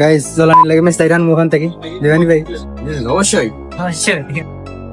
Guys জলানি লাগে mace তাইরান মোহন থেকে দেবানি ভাই অবশ্যই।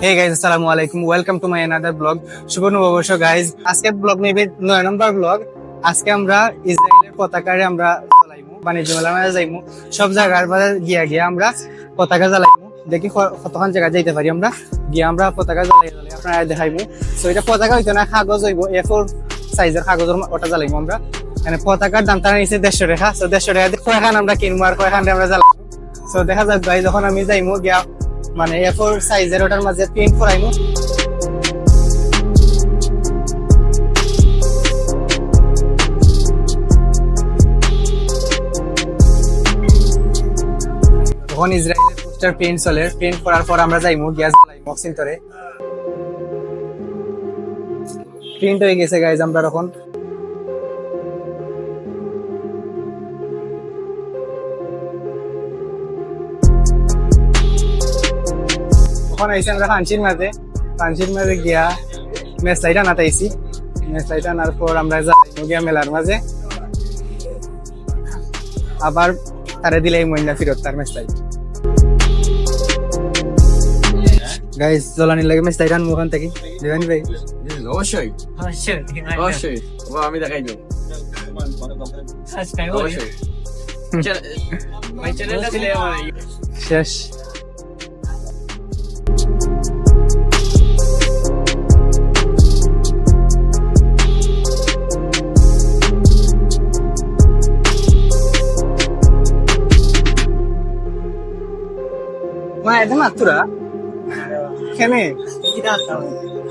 হে গাইস আসসালামু আলাইকুম, welcome to my another blog. শুভ নববর্ষ গাইস। আজকে ব্লগ নেবে 9 নম্বর ব্লগ। আজকে আমরা ইসরায়েলের পতাকারে আমরা জ্বালাইমু, বাণিজ্য মেলা মানে যাইমু, সব জায়গার বাজার গিয়া আমরা পতাকা জ্বালাইমু। দেখি কতক্ষণ জায়গা যাইতে পারি আমরা গিয়া আমরা পতাকা জ্বালাই আপনারা দেখাইমু। তো এটা পতাকা হইতো না, কাগজ হইব, A4 সাইজের কাগজের ওটা জ্বালাইমু আমরা। মানে পতাকার দাম তারা নিচে 150 টাকা। তো 150 টাকা দিয়ে কয়খান আমরা কিনবো আর কয়খান আমরা জ্বালাইমু। তো দেখা যাক ভাই, যখন আমি যাইমু গিয়া মানে A4 সাইজের ওটার মাঝে প্রিন্ট করাইমু। তখন ইসরায়েলের পোস্টার প্রিন্ট চলে, প্রিন্ট করার পর আমরা যাইমু গ্যাস জ্বালাইমু সিন্তরে। প্রিন্ট হয়ে গেছে গাইজ, আমরা এখন তখন আইসি আমরা ফান্সির মাঝে গিয়া মেস লাইট আনাতে আইসি। মেস লাইট আনার পর আমরা যাইমু গিয়া মেলার মাঝে, আবার তারে দিলে মইনা ফিরত তার মেস লাইট। গাইস জলানি লাগে মেস লাইট আনবো ওখান থেকে দেবানি ভাই অবশ্যই অবশ্যই আমি দেখাই দেব। অবশ্যই চ্যানেলটা দিলে আমার শেষ। মা এটা মাতুরা কেনে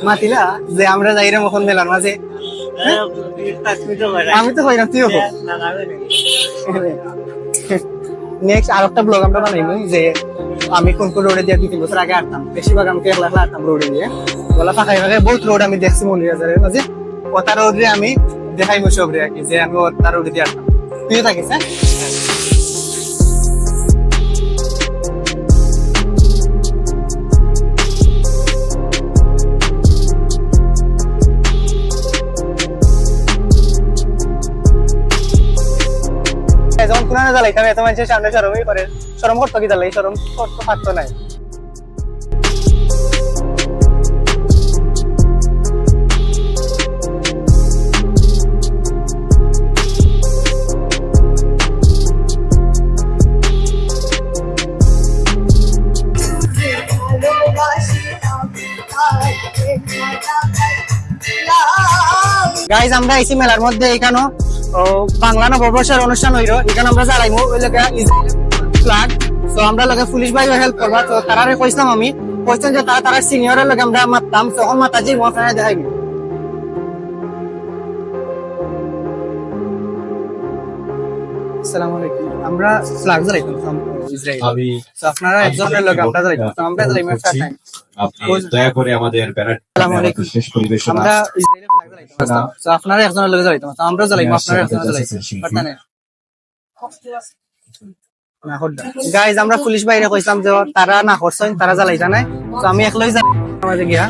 মাতিলা যে আমরা যাইরে মখন মেলার মাঝে। আমি তো হইলাম, তুইও নেক্সট আর একটা ব্লগ আমরা বানাইবো যে আমি কোন কোন রোডে দিয়ে 2-3 বছর আগে আসতাম। বেশিরভাগ আমি একলা আসতাম রোডে দিয়ে, বলা ফাঁকাই ফাঁকাই বহুত রোড আমি দেখছি মন্দিরাজারের মাঝে। ওটা রোডে আমি দেখাইবো সবরে আর কি, যে আমি ওটা রোডে দিয়ে আসতাম। তুইও থাকিস হ্যাঁ? যখন পুরানো জ্বালাইতাম এত মানুষের সামনে সরমই করে, সরম করতো কি জ্বালাই, সরম করতো থাকতো নাই। গাইজ আমরা আইসি মেলার মধ্যে, এখানে বাংলা নববর্ষের অনুষ্ঠান হইলো, এখানে আমরা জ্বালাইমু ওই লোকে ফ্ল্যাগ। তো আমরা লোকে পুলিশ ভাই হেল্প করবা। তো তারারে কইছিলাম, আমি কইছিলাম যে তারা সিনিয়রের লোকে আমরা মারতাম, তখন মাতাজি মশাই দেখাইবো। আসসালামু আলাইকুম, আমরা ফ্ল্যাগ জ্বালাইতাম ইসরায়েল। তো আপনারা একজনের লোকে আমরা জ্বালাইতাম, তো আমরা জ্বালাইমু একটা টাইম। আপনি দয়া করে আমাদের ব্যানারটি শেষ পরিবেশনা। আমরা ইসরায়েলের ফ্ল্যাগ জ্বালাইতাম, তো আপনারা একজনের লোকে জ্বালাইতাম, তো আমরা জ্বালাইমু, আপনারা একজনের জ্বালাইতাম। গাইজ আমরা পুলিশ বাইরে কইছিলাম যে তারা না করছেন, তারা জ্বালাইতা নাই। তো আমি একলাই জ্বালাই গিয়া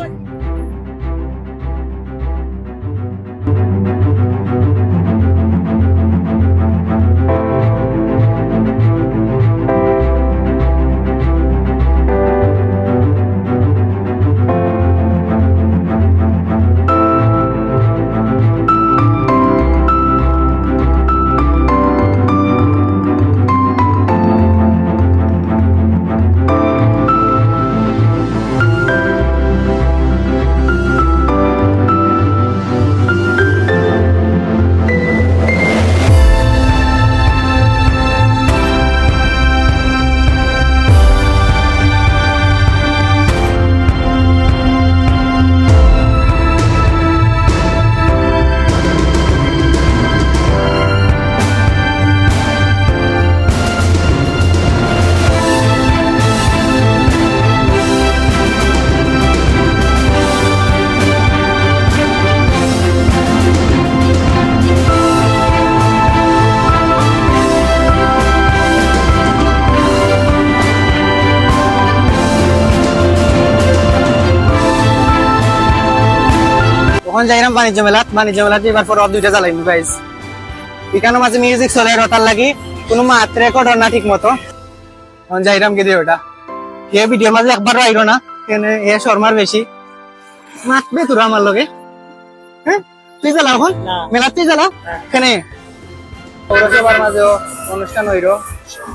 তখন যাইলাম বাণিজ্য মেলাত এবার পর দুইটা জ্বালাইনি গাইজ। এখানে মাঝে মিউজিক চলে রটার লাগি কোনো মাত রেকর্ড না ঠিক মতো যাইরাম কে দিয়ে ওটা এ ভিডিওর মাঝে একবার আইরো না কেন এ শর্মার বেশি মাতবে তোরা আমার লগে হ্যাঁ তুই জ্বালা এখন মেলা তুই জ্বালা কেন পৌরসভার মাঝেও অনুষ্ঠান হইল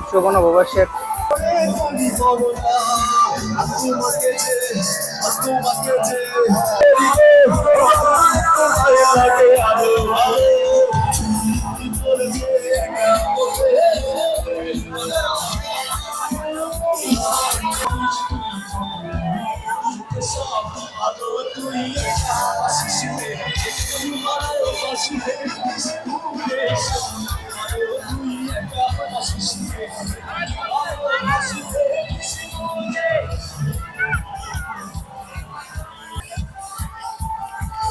শুভ নববর্ষের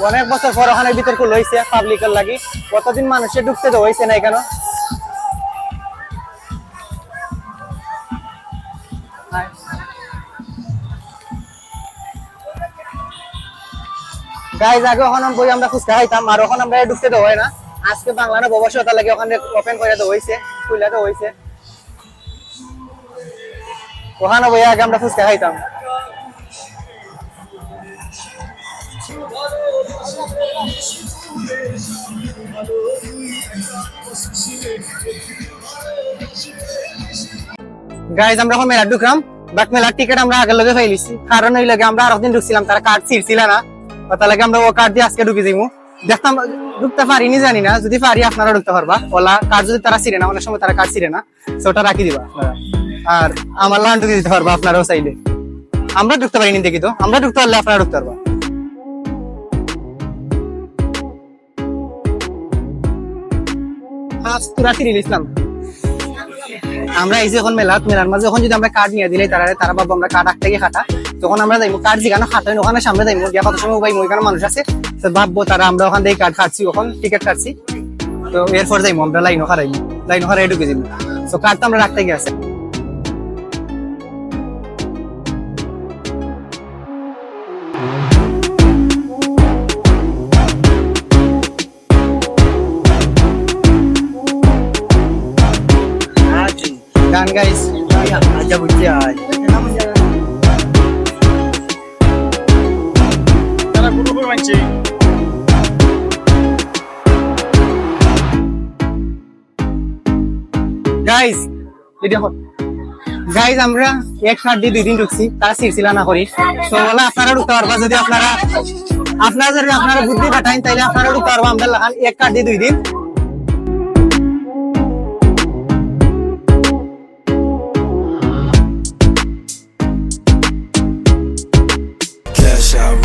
অনেক বছর পর ওখানে বিতর্ক লইছে পাবলিকের লাগি কতদিন মানুষের ঢুকতে তো হয়েছে না এখানে গাইজ আগে ওখানে বই আমরা ফুচকা খাইতাম আর ওখানে আমরা ঢুকতে তো হয় না আজকে বাংলা না ববসতা লাগে ওখানে ওপেন করে তো হয়েছে খুলে তো হয়েছে ওখানে বই আগে আমরা ফুচকা খাইতাম গাইজ আমরা এখন মেলা ঢুকলাম বাট মেলার টিকিট আমরা আগের লগে ফাইলিছি কারণ ওই লাগে আমরা আরেকদিন ঢুকছিলাম তারা কার্ড ছিঁড়ছিল না ওটা লাগে আমরা ও কার্ড দিয়ে আজকে ঢুকে যাইমু দেখতাম ঢুকতে পারিনি জানি না যদি পারি আপনারা ঢুকতে পারবা ওলা কার্ড যদি তারা ছিঁড়ে না অনেক সময় তারা কার্ড ছিঁড়ে না ওটা রাখি দিবা আর আমার লান ঢুকে দিতে পারবা আপনারাও চাইলে আমরা ঢুকতে পারিনি দেখি তো আমরা ঢুকতে পারলে আপনারা ঢুকতে পারবা আমরা এই যে এখন মেলার মাঝে যখন যদি আমরা কার্ড নিয়ে দিলে তারা ভাববো আমরা কার্ড আট থেকে খাটা তখন আমরা যাইবো কার্ড যেখানে খাটা ওখানে সামনে যাইবো গিয়া কত সময় পাইবো ওইখানে মানুষ আছে ভাববো তারা আমরা ওখান থেকে কার্ড খাচ্ছি ওখান টিকিট কাটছি তো এরপর যাইবো আমরা লাইনও হারাই ঢুকে যাবো তো কার্ড তো আমরা রাখতে গিয়ে আছে গান গাইস আচ্ছা বুঝছি আজ তারা পুরো পুরো মানছে গাইস দেখো গাইস আমরা এক সাত দিয়ে 2 দিন ঢুকছি তারা সিলসিলা না করি তো বলে আপনারা ঢুকতে পারবা যদি আপনারা বুদ্ধি পাঠাইন তাইলে আপনারা ঢুকতে পারবা আমরা লাগান এক কার্ড দিয়ে 2 দিন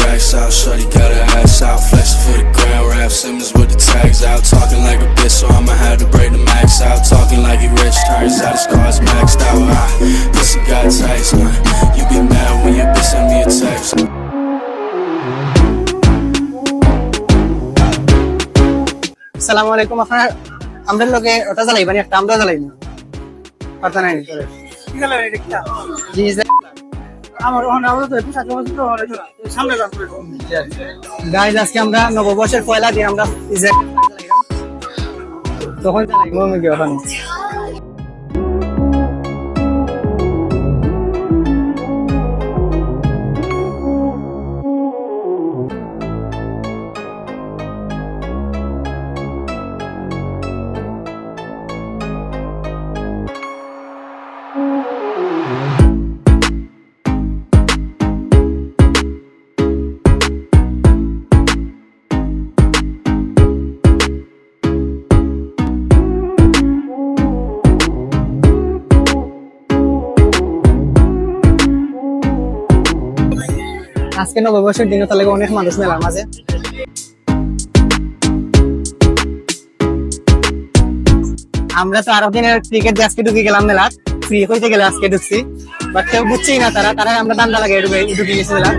Racks out, shorty got her ass out, flexing for the grand rap, Simmons with the tags out, talking like a bitch, so I'ma have to break the max out, talking like he rich, turns out his car's maxed out, pussy got tights, you be mad when your bitch send me a text. আসসালামু আলাইকুম আপনারা আমরা লগে ওটা জ্বালাইবানি একটা আমরা জ্বালাইনি কথা নাই কি জ্বালাইনি দেখতা জি আমার ওখানে আমরা তো পোশাক সামনে গাইজ আজকে আমরা নববর্ষের পয়লা দিন আমরা তখন জ্বালাইবো আমি ওখানে আজকে নববর্ষের দিনে তাহলে অনেক মানুষ মেলার মাঝে আমরা তো আরো দিনের টিকিট দিয়ে আজকে ঢুকে গেলাম মেলা ফ্রি হইতে গেলে আজকে ঢুকছি বাট কেউ বুঝছেই না তারা আমরা দান্দা লাগে ঢুকে গেছি মেলা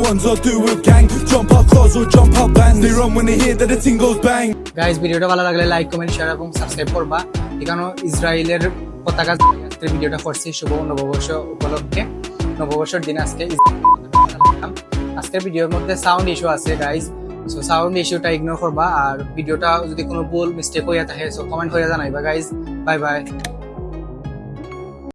ones I do with gang. Jump out cars or jump out bands. They run when they hear that the thing goes bang. Guys ভিডিওটা ভালো লাগলে লাইক কমেন্ট শেয়ার এবং সাবস্ক্রাইব করবা। এখানে ইসরায়েলের পতাকা আজকের ভিডিওটা করছি শুভ নববর্ষ উপলক্ষে। নববর্ষের দিন আজকে আজকের ভিডিওর মধ্যে সাউন্ড ইস্যু আছে গাইজ, সো সাউন্ড ইস্যুটা ইগনোর করবা। আর ভিডিওটা যদি কোনো ভুল মিস্টেক হইয়া থাকে সো কমেন্ট হইয়া জানাইবা গাইজ। Bye bye.